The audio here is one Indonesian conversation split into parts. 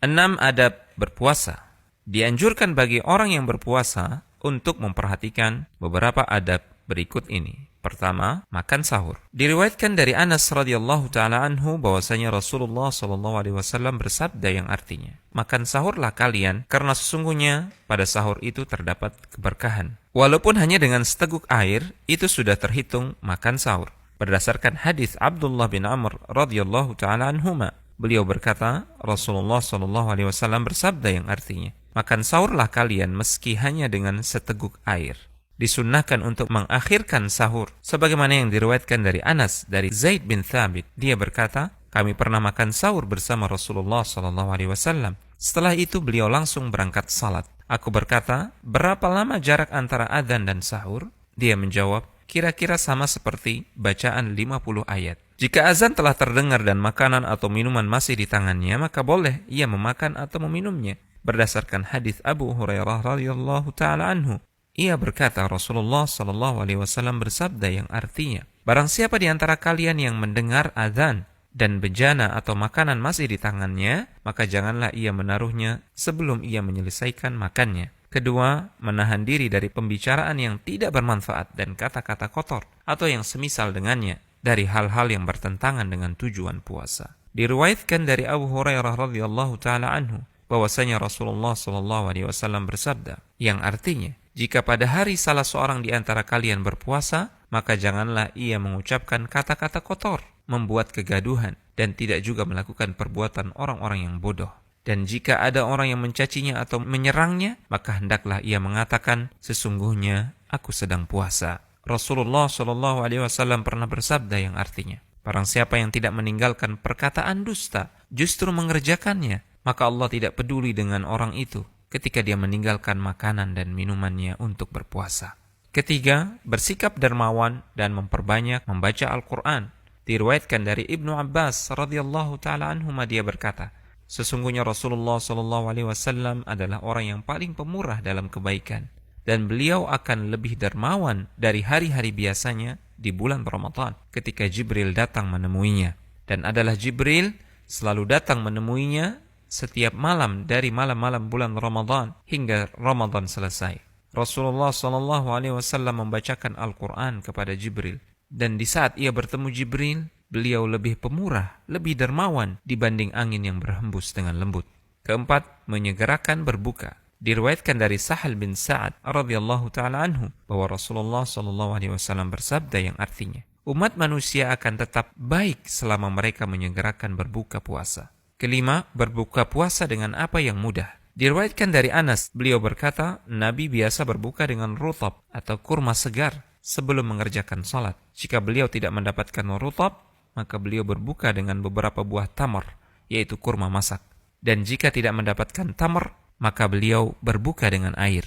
6 adab berpuasa. Dianjurkan bagi orang yang berpuasa untuk memperhatikan beberapa adab berikut ini. Pertama, makan sahur. Diriwayatkan dari Anas radhiyallahu taala anhu bahwasanya Rasulullah sallallahu alaihi wasallam bersabda yang artinya, "Makan sahurlah kalian karena sesungguhnya pada sahur itu terdapat keberkahan." Walaupun hanya dengan seteguk air, itu sudah terhitung makan sahur. Berdasarkan hadis Abdullah bin Amr radhiyallahu taala anhuma, beliau berkata, Rasulullah sallallahu alaihi wasallam bersabda yang artinya, "Makan sahurlah kalian meski hanya dengan seteguk air." Disunnahkan untuk mengakhirkan sahur sebagaimana yang diriwayatkan dari Anas dari Zaid bin Thabit. Dia berkata, "Kami pernah makan sahur bersama Rasulullah sallallahu alaihi wasallam. Setelah itu beliau langsung berangkat salat. Aku berkata, 'Berapa lama jarak antara adzan dan sahur?' Dia menjawab, 'Kira-kira sama seperti bacaan 50 ayat.' Jika azan telah terdengar dan makanan atau minuman masih di tangannya, maka boleh ia memakan atau meminumnya. Berdasarkan hadis Abu Hurairah radhiyallahu taala anhu, ia berkata, Rasulullah sallallahu alaihi wasallam bersabda yang artinya, "Barang siapa di antara kalian yang mendengar azan dan bejana atau makanan masih di tangannya, maka janganlah ia menaruhnya sebelum ia menyelesaikan makannya." Kedua, menahan diri dari pembicaraan yang tidak bermanfaat dan kata-kata kotor atau yang semisal dengannya dari hal-hal yang bertentangan dengan tujuan puasa. Diriwayatkan dari Abu Hurairah radhiyallahu taala anhu bahwasanya Rasulullah sallallahu alaihi wasallam bersabda yang artinya, "Jika pada hari salah seorang di antara kalian berpuasa, maka janganlah ia mengucapkan kata-kata kotor, membuat kegaduhan, dan tidak juga melakukan perbuatan orang-orang yang bodoh. Dan jika ada orang yang mencacinya atau menyerangnya, maka hendaklah ia mengatakan, 'Sesungguhnya aku sedang puasa.'" Rasulullah sallallahu alaihi wasallam pernah bersabda yang artinya, "Barang siapa yang tidak meninggalkan perkataan dusta, justru mengerjakannya, maka Allah tidak peduli dengan orang itu ketika dia meninggalkan makanan dan minumannya untuk berpuasa." Ketiga, bersikap dermawan dan memperbanyak membaca Al-Quran. Diriwayatkan dari Ibnu Abbas radhiyallahu taala anhuma, dia berkata, "Sesungguhnya Rasulullah sallallahu alaihi wasallam adalah orang yang paling pemurah dalam kebaikan, dan beliau akan lebih dermawan dari hari-hari biasanya di bulan Ramadan ketika Jibril datang menemuinya, dan adalah Jibril selalu datang menemuinya setiap malam dari malam-malam bulan Ramadan hingga Ramadan selesai. Rasulullah sallallahu alaihi wasallam membacakan Al-Quran kepada Jibril, dan di saat ia bertemu Jibril, beliau lebih pemurah, lebih dermawan dibanding angin yang berhembus dengan lembut. Keempat, menyegerakan berbuka. Diriwayatkan dari Sahal bin Sa'ad radhiyallahu taala anhu bahwa Rasulullah sallallahu alaihi wasallam bersabda yang artinya, "Umat manusia akan tetap baik selama mereka menyegerakan berbuka puasa." Kelima, berbuka puasa dengan apa yang mudah. Diriwayatkan dari Anas, beliau berkata, Nabi biasa berbuka dengan rutab atau kurma segar sebelum mengerjakan salat. Jika beliau tidak mendapatkan rutab, maka beliau berbuka dengan beberapa buah tamar, yaitu kurma masak. Dan jika tidak mendapatkan tamar, maka beliau berbuka dengan air.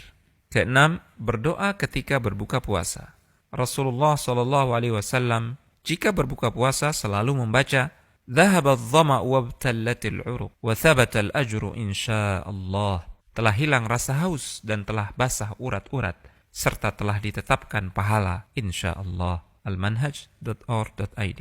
Keenam, berdoa ketika berbuka puasa. Rasulullah sallallahu alaihi wasallam jika berbuka puasa selalu membaca, "Dhahaba adh-dhama'u wabtallatil 'uruq wa thabata al-ajru insyaallah." Telah hilang rasa haus dan telah basah urat-urat serta telah ditetapkan pahala insyaallah. Al-manhaj.org.id